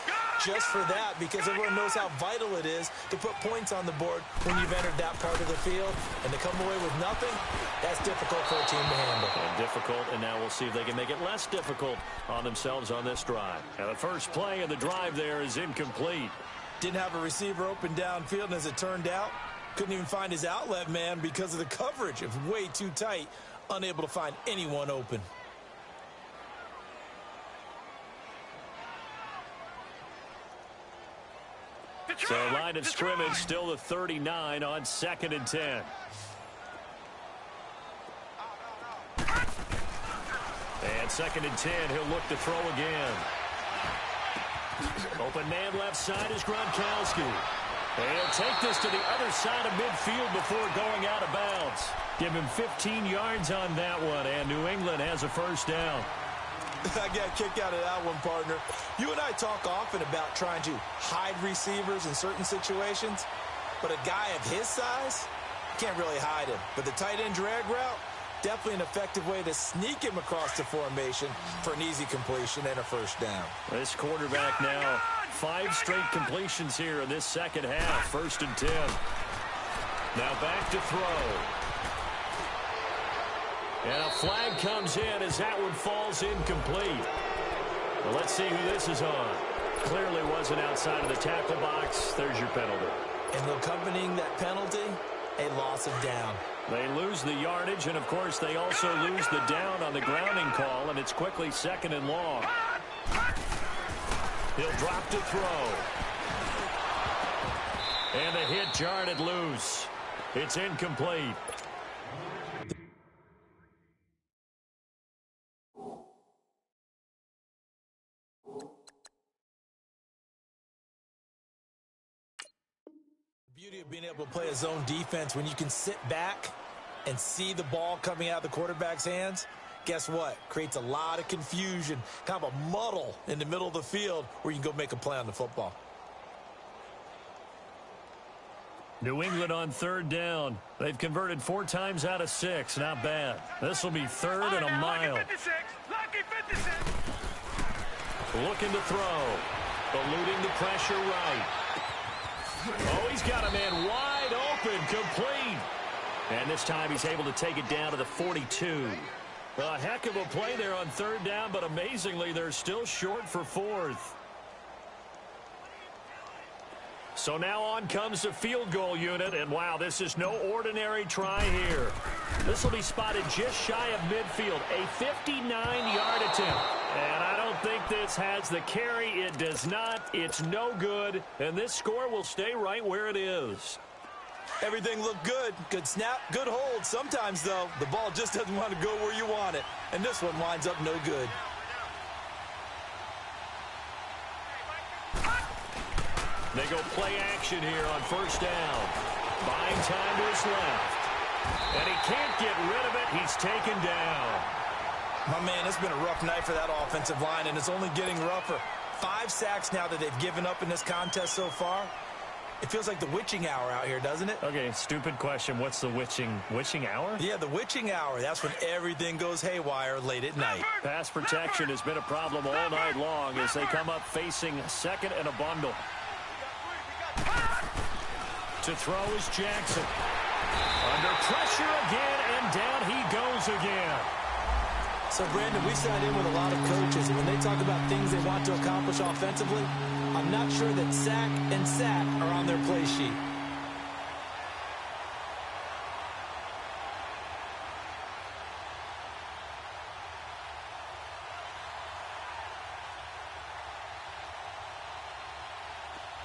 just for that because everyone knows how vital it is to put points on the board when you've entered that part of the field. And to come away with nothing, that's difficult for a team to handle. And difficult, and now we'll see if they can make it less difficult on themselves on this drive. And the first play of the drive there is incomplete. Didn't have a receiver open downfield, and as it turned out, couldn't even find his outlet man because of the coverage. It was way too tight. Unable to find anyone open. So line of scrimmage still the 39 on 2nd and 10. And 2nd and 10, he'll look to throw again. Open man left side is Gronkowski. And he'll take this to the other side of midfield before going out of bounds. Give him 15 yards on that one, and New England has a 1st down. I got a kick out of that one, partner. You and I talk often about trying to hide receivers in certain situations, but a guy of his size can't really hide him. But the tight end drag route, definitely an effective way to sneak him across the formation for an easy completion and a first down. This quarterback now 5 straight completions here in this second half. 1st and 10. Now back to throw. And a flag comes in as that one falls incomplete. Well, let's see who this is on. Clearly wasn't outside of the tackle box. There's your penalty. And accompanying that penalty, a loss of down. They lose the yardage, and, of course, they also lose the down on the grounding call, and it's quickly 2nd and long. He'll drop to throw. And a hit jarred it loose. It's incomplete. Beauty of being able to play a zone defense when you can sit back and see the ball coming out of the quarterback's hands. Guess what? Creates a lot of confusion, kind of a muddle in the middle of the field where you can go make a play on the football. New England on 3rd down. They've converted 4 times out of 6. Not bad. This will be 3rd and a mile. Lucky 56. Lucky 56. Looking to throw. Eluding the pressure right. Oh, he's got a man wide open, complete. And this time he's able to take it down to the 42. A heck of a play there on 3rd down, but amazingly, they're still short for 4th. So now on comes the field goal unit, and wow, this is no ordinary try here. This will be spotted just shy of midfield, a 59-yard attempt. And I don't think this has the carry. It does not. It's no good, and this score will stay right where it is. Everything looked good. Good snap, good hold. Sometimes, though, the ball just doesn't want to go where you want it, and this one winds up no good. They go play action here on 1st down. Buying time to his left. And he can't get rid of it. He's taken down. My man, it's been a rough night for that offensive line, and it's only getting rougher. 5 sacks now that they've given up in this contest so far. It feels like the witching hour out here, doesn't it? Okay, stupid question. What's the witching hour? Yeah, the witching hour. That's when everything goes haywire late at night. Pass protection has been a problem all night long as they come up facing 2nd and a bundle. To throw is Jackson. Under pressure again, and down he goes again. So, Brandon, we sat in with a lot of coaches, and when they talk about things they want to accomplish offensively, I'm not sure that sack and sack are on their play sheet.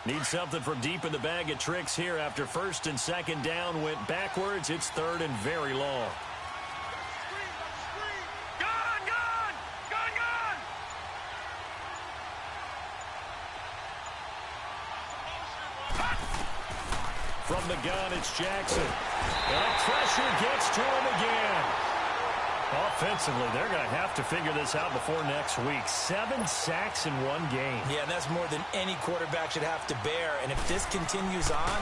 Need something from deep in the bag of tricks here after 1st and 2nd down went backwards. It's 3rd and very long. Gone, gone, gone, gone. From the gun, it's Jackson. And pressure gets to him again. Offensively, they're going to have to figure this out before next week. 7 sacks in 1 game. Yeah, and that's more than any quarterback should have to bear. And if this continues on,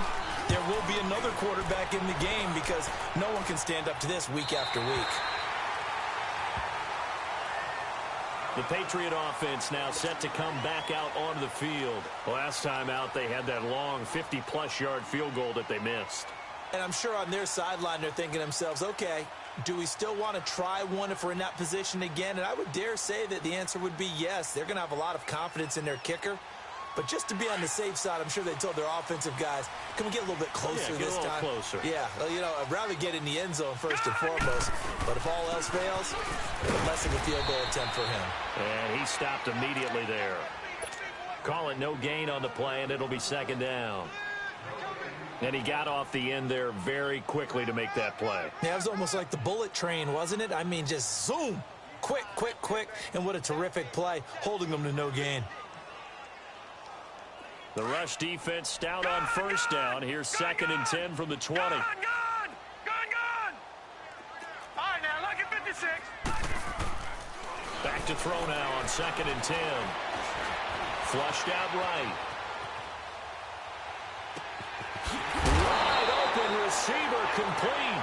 there will be another quarterback in the game because no one can stand up to this week after week. The Patriot offense now set to come back out onto the field. Last time out, they had that long 50-plus yard field goal that they missed. And I'm sure on their sideline they're thinking to themselves, okay, do we still want to try one if we're in that position again? And I would dare say that the answer would be yes. They're going to have a lot of confidence in their kicker. But just to be on the safe side, I'm sure they told their offensive guys, can we get a little bit closer this time? Closer. Yeah, well, you know, I'd rather get in the end zone first and foremost. But if all else fails, less of a field goal attempt for him. And he stopped immediately there. Call it no gain on the play, and it'll be 2nd down. And he got off the end there very quickly to make that play. Yeah, it was almost like the bullet train, wasn't it? I mean, just zoom. Quick, quick, quick. And what a terrific play, holding them to no gain. The rush defense stout on 1st down. Here's 2nd and 10 from the 20. Gone, gone, gone, gone. All right, now, lucky 56. Back to throw now on 2nd and 10. Flushed out right. Wide open receiver complete.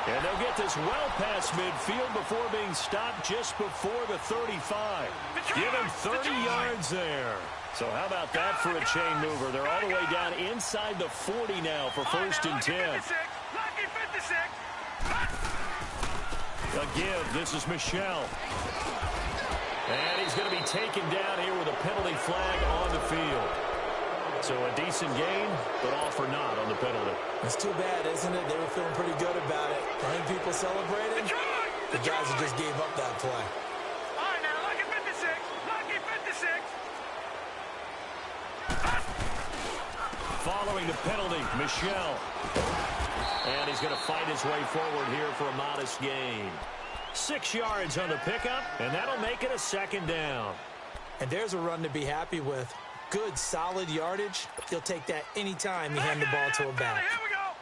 And they'll get this well past midfield before being stopped just before the 35. Give him 30 yards there. So how about that for a chain mover? They're all the way down inside the 40 now for 1st and 10. Lucky 56. A give. This is Michelle. And he's going to be taken down here with a penalty flag on the field. So a decent gain, but all for naught on the penalty. It's too bad, isn't it? They were feeling pretty good about it. Any people celebrating? The guys who just gave up that play. All right, now, lucky 56. Lucky 56. Following the penalty, Michelle. And he's going to fight his way forward here for a modest gain. 6 yards on the pickup, and that'll make it a 2nd down. And there's a run to be happy with. Good, solid yardage. He'll take that anytime you hand the ball to a back. Here we go.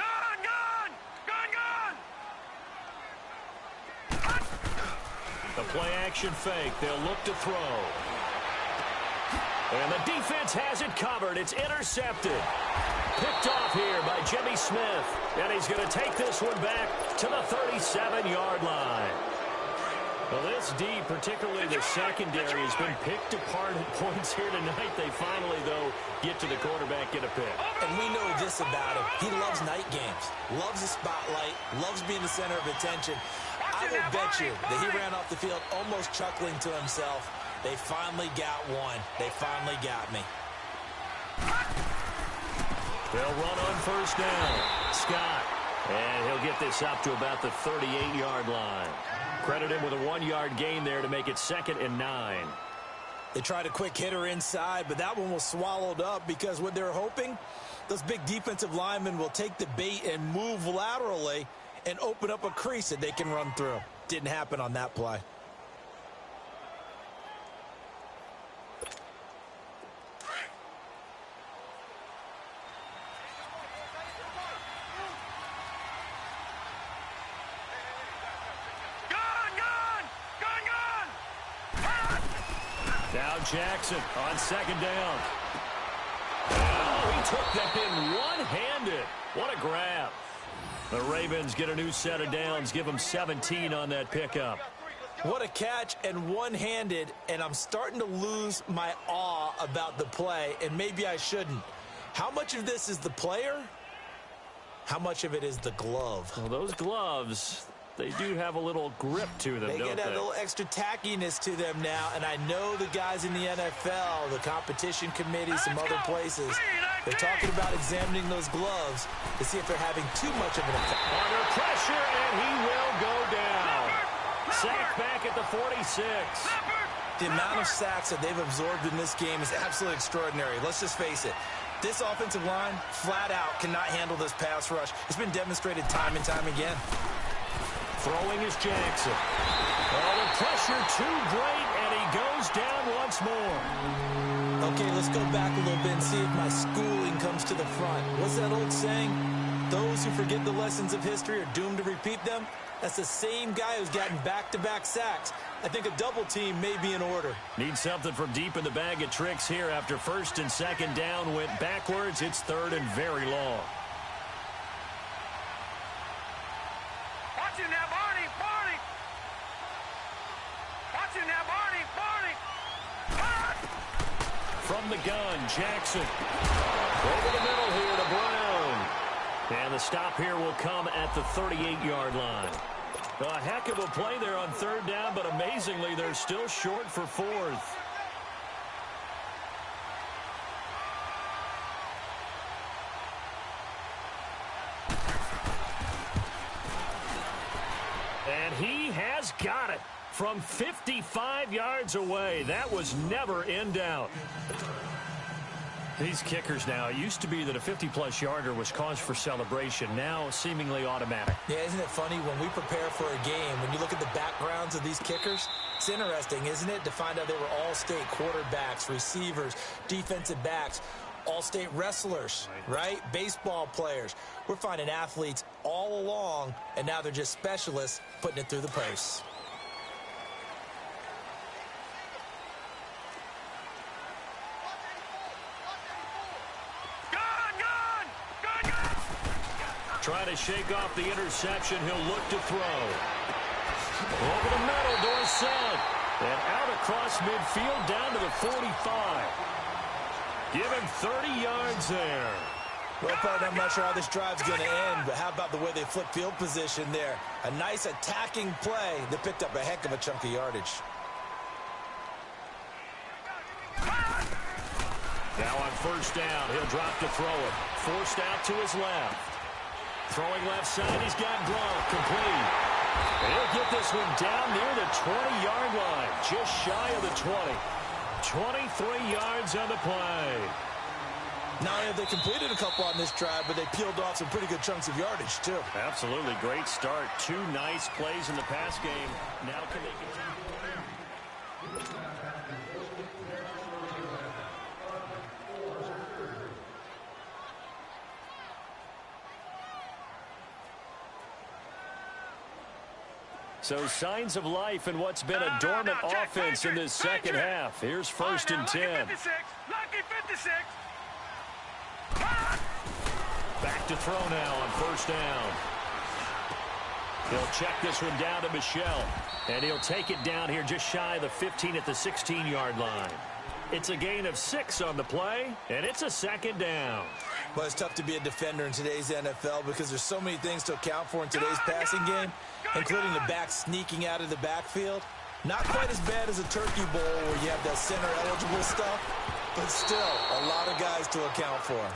Gone. The play-action fake. They'll look to throw. And the defense has it covered. It's intercepted. Picked off here by Jimmy Smith. And he's going to take this one back to the 37-yard line. Well, this D, particularly the secondary, has been picked apart at points here tonight. They finally, though, get to the quarterback, get a pick. And we know this about him. He loves night games, loves the spotlight, loves being the center of attention. I will bet you that he ran off the field almost chuckling to himself. They finally got one. They finally got me. They'll run on 1st down. Scott. And he'll get this up to about the 38-yard line. Credit him with a 1-yard gain there to make it 2nd and 9. They tried a quick hitter inside, but that one was swallowed up because what they're hoping, those big defensive linemen will take the bait and move laterally and open up a crease that they can run through. Didn't happen on that play. Now Jackson on 2nd down. Oh, he took that in one-handed. What a grab. The Ravens get a new set of downs, give them 17 on that pickup. What a catch and one-handed, and I'm starting to lose my awe about the play, and maybe I shouldn't. How much of this is the player? How much of it is the glove? Well, those gloves, they do have a little grip to them, They don't get a little extra tackiness to them now, and I know the guys in the NFL, the competition committee, some other places, they're talking about examining those gloves to see if they're having too much of an effect. Under pressure, and he will go down. Sack back at the 46. The amount of sacks that they've absorbed in this game is absolutely extraordinary. Let's just face it. This offensive line, flat out, cannot handle this pass rush. It's been demonstrated time and time again. Throwing is Jackson. Oh, the pressure too great, and he goes down once more. Okay, let's go back a little bit and see if my schooling comes to the front. What's that old saying? Those who forget the lessons of history are doomed to repeat them. That's the same guy who's gotten back-to-back sacks. I think a double team may be in order. Need something from deep in the bag of tricks here after 1st and 2nd down went backwards. It's 3rd and very long. Watch it now, Barney. Barney. Watch it now, Barney. Barney. From the gun, Jackson. Over the middle here to Brown. And the stop here will come at the 38-yard line. A heck of a play there on 3rd down, but amazingly, they're still short for 4th. And he has got it from 55 yards away. That was never in doubt. These kickers now, it used to be that a 50-plus yarder was cause for celebration. Now, seemingly automatic. Yeah, isn't it funny when we prepare for a game, when you look at the backgrounds of these kickers, it's interesting, isn't it, to find out they were all-state quarterbacks, receivers, defensive backs, all-state wrestlers, right? Baseball players. We're finding athletes all along, and now they're just specialists putting it through the posts. Trying to shake off the interception. He'll look to throw. Over the middle, Dorsett. And out across midfield down to the 45. Give him 30 yards there. Well, partner, I'm not sure how this drive's going to end, but how about the way they flip field position there? A nice attacking play that picked up a heck of a chunk of yardage. Now on first down, he'll drop to throw it. Forced out to his left. Throwing left side, he's got Gronk, complete. And he'll get this one down near the 20-yard line, just shy of the 20. 23 yards on the play. Not only have they completed a couple on this drive, but they peeled off some pretty good chunks of yardage, too. Absolutely great start. 2 nice plays in the pass game. Now can they continue? So signs of life in what's been a dormant offense in this second half. Here's first and 10. Lucky 56. Back to throw now on first down. He'll check this one down to Michelle. And he'll take it down here just shy of the 15 at the 16-yard line. It's a gain of 6 on the play, and it's a second down. Well, it's tough to be a defender in today's NFL because there's so many things to account for in today's passing game, including the back sneaking out of the backfield. Not quite as bad as a turkey bowl where you have that center-eligible stuff, but still a lot of guys to account for.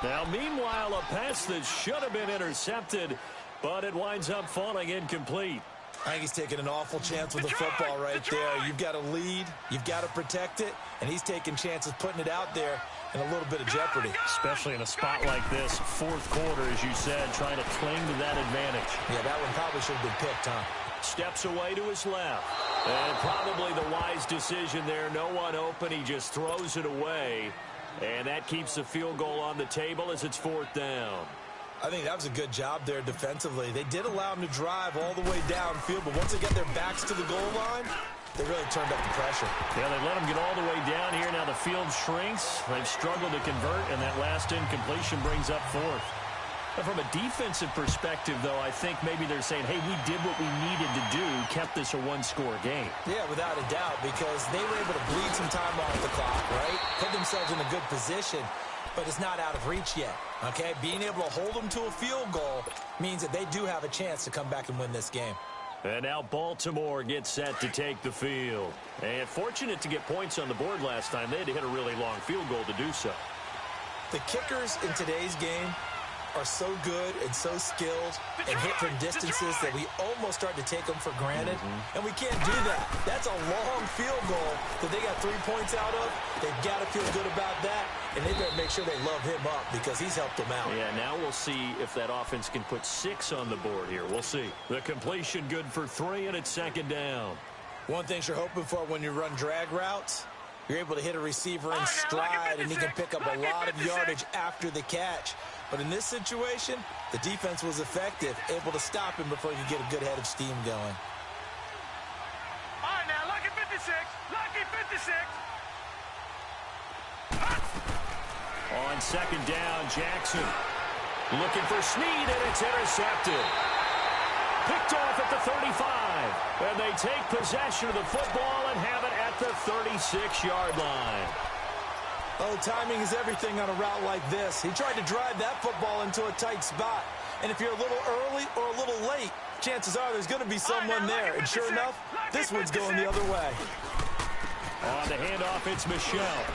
Now, meanwhile, a pass that should have been intercepted, but it winds up falling incomplete. I think he's taking an awful chance with the football right there. You've got to lead, you've got to protect it, and he's taking chances putting it out there in a little bit of jeopardy. Especially in a spot like this, fourth quarter, as you said, trying to cling to that advantage. Yeah, that one probably should have been picked, huh? Steps away to his left. And probably the wise decision there. No one open. He just throws it away. And that keeps the field goal on the table as it's fourth down. I think that was a good job there defensively. They did allow him to drive all the way downfield, but once they get their backs to the goal line, they really turned up the pressure. Yeah, they let him get all the way down here. Now the field shrinks. They've struggled to convert, and that last incompletion brings up fourth. And from a defensive perspective, though, I think maybe they're saying, hey, we did what we needed to do, kept this a one-score game. Yeah, without a doubt, because they were able to bleed some time off the clock, right? Put themselves in a good position, but it's not out of reach yet, okay? Being able to hold them to a field goal means that they do have a chance to come back and win this game. And now Baltimore gets set to take the field. And fortunate to get points on the board last time. They had to hit a really long field goal to do so. The kickers in today's game are so good and so skilled and hit from distances that we almost start to take them for granted. And we can't do that. That's a long field goal that they got 3 points out of. They've got to feel good about that, and they better make sure they love him up because he's helped them out. Yeah, now we'll see if that offense can put 6 on the board here. We'll see. The completion good for 3, and it's second down. One thing you're hoping for when you run drag routes, you're able to hit a receiver in stride, and he can pick up a lot of yardage after the catch. But in this situation, the defense was effective, able to stop him before he could get a good head of steam going. All right, now, lucky 56. Lucky 56. On second down, Jackson looking for Snead, and it's intercepted. Picked off at the 35. And they take possession of the football and have it at the 36-yard line. Oh, timing is everything on a route like this. He tried to drive that football into a tight spot. And if you're a little early or a little late, chances are there's going to be someone there. And sure enough, this one's going the other way. On the handoff, it's Michelle.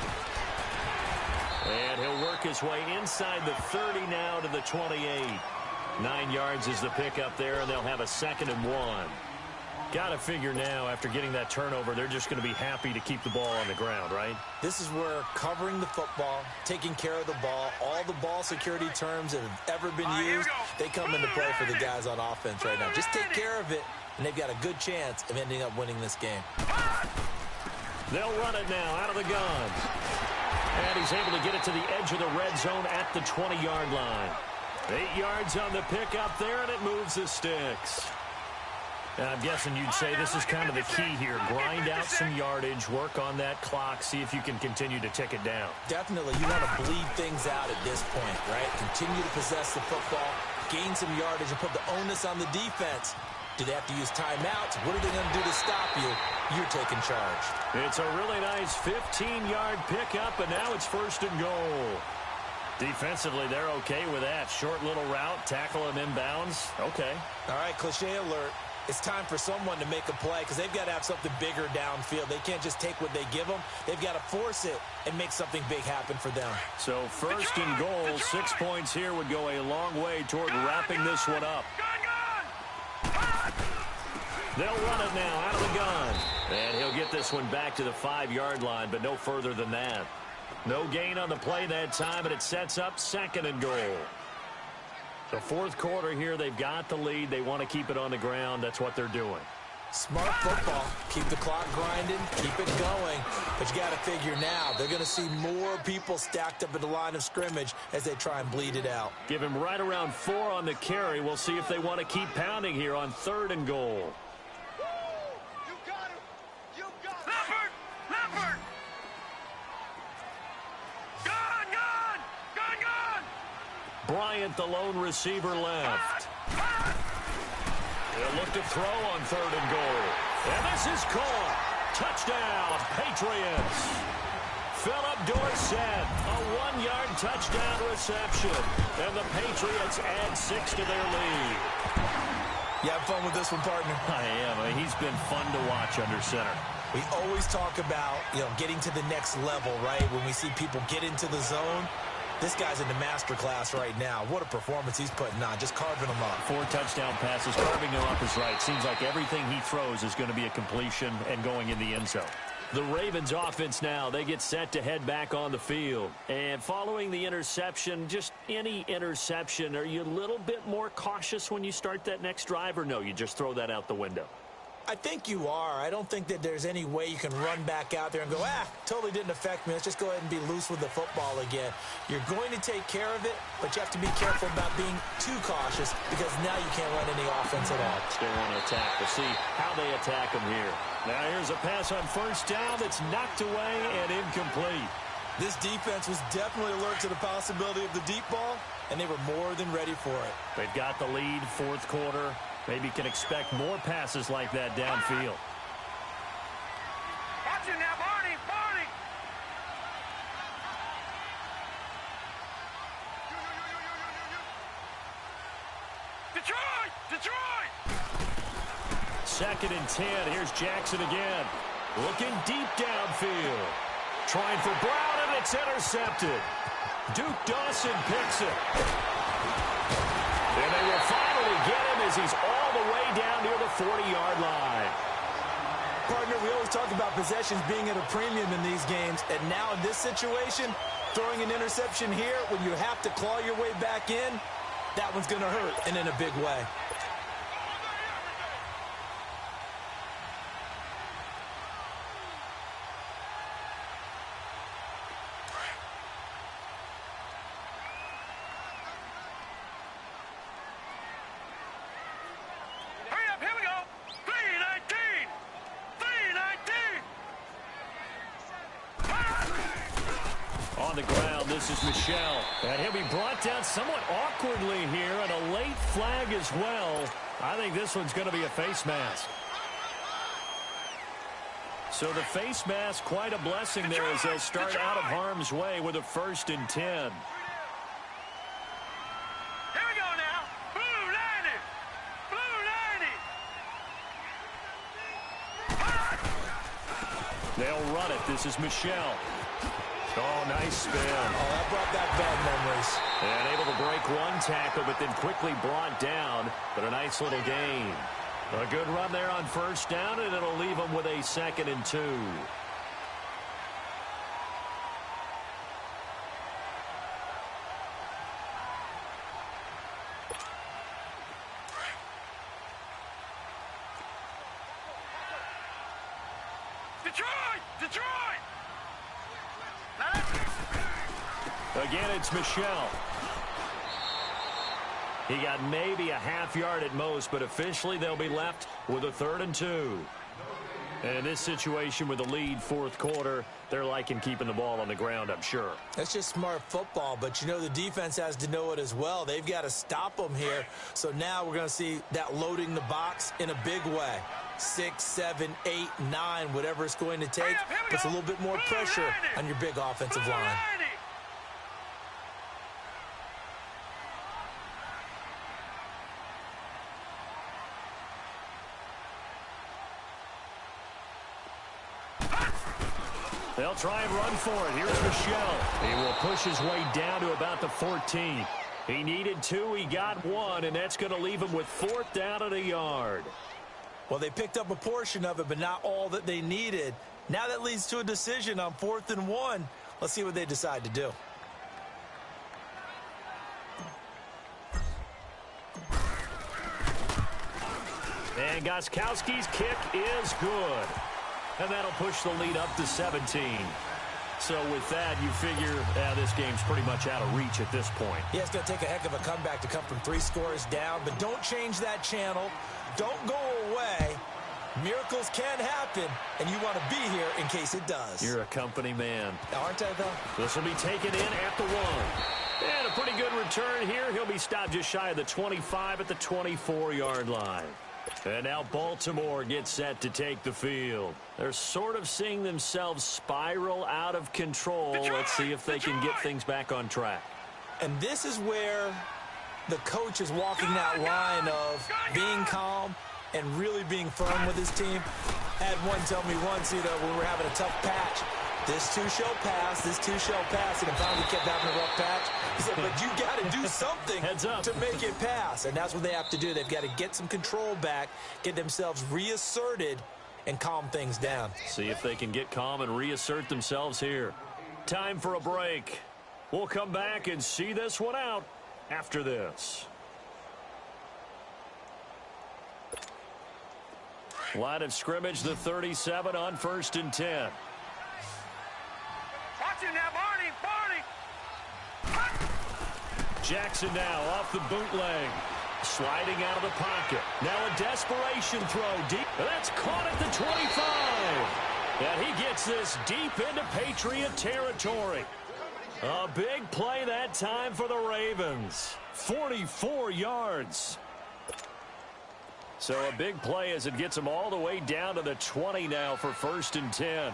And he'll work his way inside the 30 now to the 28. 9 yards is the pickup there, and they'll have a 2nd and 1. Got to figure now, after getting that turnover, they're just going to be happy to keep the ball on the ground, right? This is where covering the football, taking care of the ball, all the ball security terms that have ever been used, they come into play for the guys on offense right now. Just take care of it, and they've got a good chance of ending up winning this game. They'll run it now out of the gun. And he's able to get it to the edge of the red zone at the 20-yard line. 8 yards on the pickup there, and it moves the sticks. I'm guessing you'd say this is kind of the key here. Grind out some yardage, work on that clock, see if you can continue to tick it down. Definitely. You want to bleed things out at this point, right? Continue to possess the football, gain some yardage, and put the onus on the defense. Do they have to use timeouts? What are they going to do to stop you? You're taking charge. It's a really nice 15-yard pickup, and now it's 1st and goal. Defensively, they're okay with that. Short little route, tackle him inbounds. Okay. All right, cliche alert. It's time for someone to make a play because they've got to have something bigger downfield. They can't just take what they give them. They've got to force it and make something big happen for them. So 1st and goal, 6 points here would go a long way toward wrapping this one up. They'll run it now out of the gun. And he'll get this one back to the 5-yard line, but no further than that. No gain on the play that time, and it sets up 2nd and goal. The 4th quarter here, they've got the lead. They want to keep it on the ground. That's what they're doing. Smart football. Keep the clock grinding. Keep it going. But you got to figure now, they're going to see more people stacked up at the line of scrimmage as they try and bleed it out. Give him right around 4 on the carry. We'll see if they want to keep pounding here on 3rd and goal. Bryant, the lone receiver, left. They'll look to throw on 3rd and goal. And this is caught. Touchdown, Patriots. Philip Dorsett, a 1-yard touchdown reception. And the Patriots add 6 to their lead. You have fun with this one, partner? I am. I mean, he's been fun to watch under center. We always talk about, getting to the next level, right? When we see people get into the zone. This guy's in the master class right now. What a performance he's putting on, just carving them up. 4 touchdown passes, carving them up is right. Seems like everything he throws is going to be a completion and going in the end zone. The Ravens offense now, they get set to head back on the field. And following the interception, just any interception, are you a little bit more cautious when you start that next drive, or no, you just throw that out the window? I think you are. I don't think that there's any way you can run back out there and go, totally didn't affect me. Let's just go ahead and be loose with the football again. You're going to take care of it, but you have to be careful about being too cautious because now you can't run any offense at all. Still want to attack. We'll see how they attack them here. Now here's a pass on 1st down that's knocked away and incomplete. This defense was definitely alert to the possibility of the deep ball, and they were more than ready for it. They've got the lead, 4th quarter. Maybe can expect more passes like that downfield. Watch it now, Barney, Barney. Detroit, Detroit. 2nd and 10. Here's Jackson again. Looking deep downfield. Trying for Brown, and it's intercepted. Duke Dawson picks it. And they will finally get him as he's all the way down near the 40-yard line. Partner, we always talk about possessions being at a premium in these games, and now in this situation, throwing an interception here when you have to claw your way back in, that one's going to hurt, and in a big way. On the ground, this is Michel. And he'll be brought down somewhat awkwardly here, and a late flag as well. I think this one's going to be a face mask. So the face mask, quite a blessing there as they'll start out of harm's way with a 1st and 10. Here we go now. Blue 90. Blue 90. They'll run it. This is Michel. Oh, nice spin. Oh, that brought back bad memories. And able to break one tackle, but then quickly brought down. But a nice little gain. A good run there on 1st down, and it'll leave them with a 2nd and 2. Detroit! Detroit! Again, it's Michel. He got maybe a half yard at most, but officially they'll be left with a 3rd and 2. And in this situation with the lead fourth quarter, they're liking keeping the ball on the ground, I'm sure. That's just smart football, but you know the defense has to know it as well. They've got to stop them here. So now we're going to see that loading the box in a big way. 6, 7, 8, 9, whatever it's going to take, puts a little bit more pressure on your big offensive line. They'll try and run for it. Here's Michel. He will push his way down to about the 14. He needed 2. He got 1, and that's going to leave him with 4th down and a yard. Well, they picked up a portion of it, but not all that they needed. Now that leads to a decision on 4th and 1. Let's see what they decide to do. And Gostkowski's kick is good. And that'll push the lead up to 17. So with that, you figure this game's pretty much out of reach at this point. Yeah, it's going to take a heck of a comeback to come from 3 scores down, but don't change that channel. Don't go away. Miracles can happen, and you want to be here in case it does. You're a company man. Aren't I, though? This will be taken in at the 1. And a pretty good return here. He'll be stopped just shy of the 25 at the 24-yard line. And now Baltimore gets set to take the field. They're sort of seeing themselves spiral out of control. Let's see if they can get things back on track. And this is where the coach is walking that line of being calm and really being firm with his team. I had one tell me once, when we were having a tough patch, this too shall pass, this too shall pass, and finally kept having a rough patch. He said, but you got to do something to make it pass. And that's what they have to do. They've got to get some control back, get themselves reasserted, and calm things down. See if they can get calm and reassert themselves here. Time for a break. We'll come back and see this one out after this. Line of scrimmage, the 37 on 1st and 10. Watch it now, Barney, Barney. Jackson now off the bootleg. Sliding out of the pocket. Now a desperation throw deep. That's caught at the 25. And he gets this deep into Patriot territory. A big play that time for the Ravens. 44 yards. So a big play as it gets them all the way down to the 20 now for 1st and 10.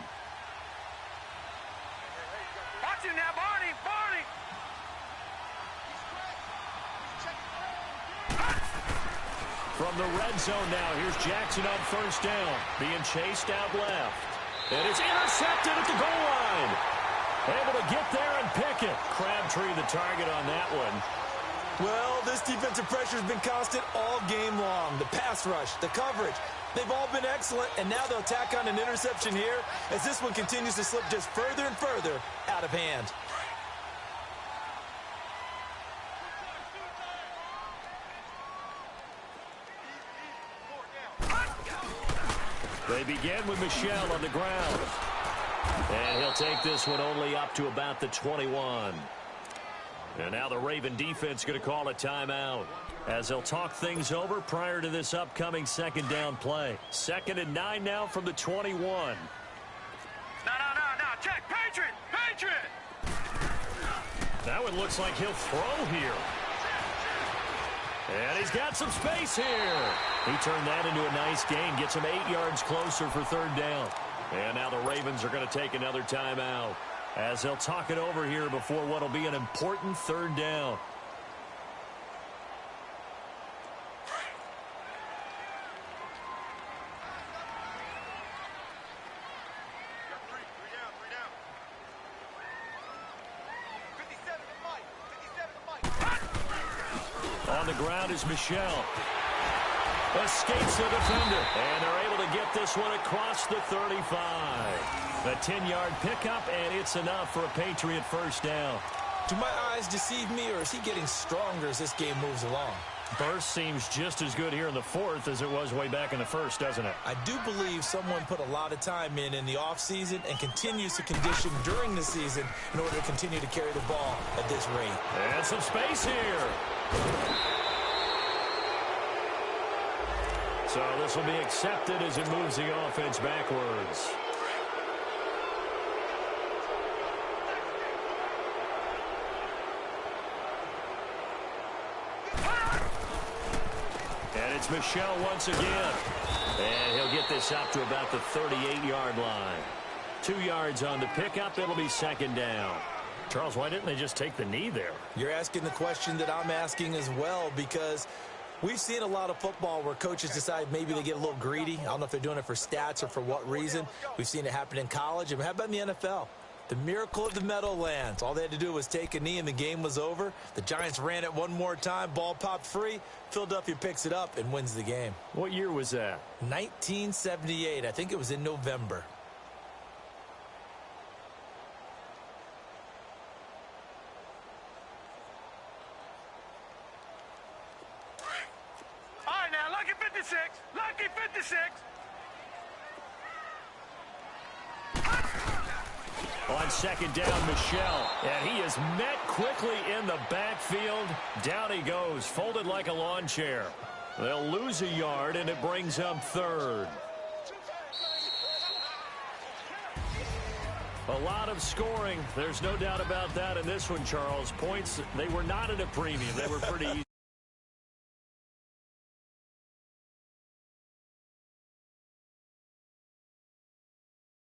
Watch it now, Barney, Barney. From the red zone now, here's Jackson on 1st down. Being chased out left. And it's intercepted at the goal line. Able to get there and pick it. Crabtree the target on that one. Well, this defensive pressure has been constant all game long. The pass rush, the coverage, they've all been excellent, and now they'll tack on an interception here as this one continues to slip just further and further out of hand. They begin with Michel on the ground. And he'll take this one only up to about the 21. And now the Raven defense going to call a timeout as they'll talk things over prior to this upcoming 2nd down play. 2nd and 9 now from the 21. No. Check. Patriot. That one looks like he'll throw here. And he's got some space here. He turned that into a nice gain. Gets him 8 yards closer for 3rd down. And now the Ravens are going to take another timeout as they'll talk it over here before what will be an important 3rd down. On the ground is Michel. Escapes the defender. And they're able to get this one across the 35. A 10-yard pickup, and it's enough for a Patriot 1st down. Do my eyes deceive me, or is he getting stronger as this game moves along? Burst seems just as good here in the 4th as it was way back in the 1st, doesn't it? I do believe someone put a lot of time in the offseason and continues to condition during the season in order to continue to carry the ball at this rate. And some space here. So this will be accepted as it moves the offense backwards. And it's Michel once again. And he'll get this up to about the 38-yard line. 2 yards on the pickup. It'll be second down. Charles, why didn't they just take the knee there? You're asking the question that I'm asking as well, because we've seen a lot of football where coaches decide maybe they get a little greedy. I don't know if they're doing it for stats or for what reason. We've seen it happen in college. And how about in the NFL? The miracle of the Meadowlands. All they had to do was take a knee and the game was over. The Giants ran it one more time. Ball popped free. Philadelphia picks it up and wins the game. What year was that? 1978. I think it was in November. All right, now, lucky 56. Lucky 56. On second down, Michel. And he is met quickly in the backfield. Down he goes, folded like a lawn chair. They'll lose a yard, and it brings up third. A lot of scoring. There's no doubt about that in this one, Charles. Points, they were not at a premium. They were pretty easy.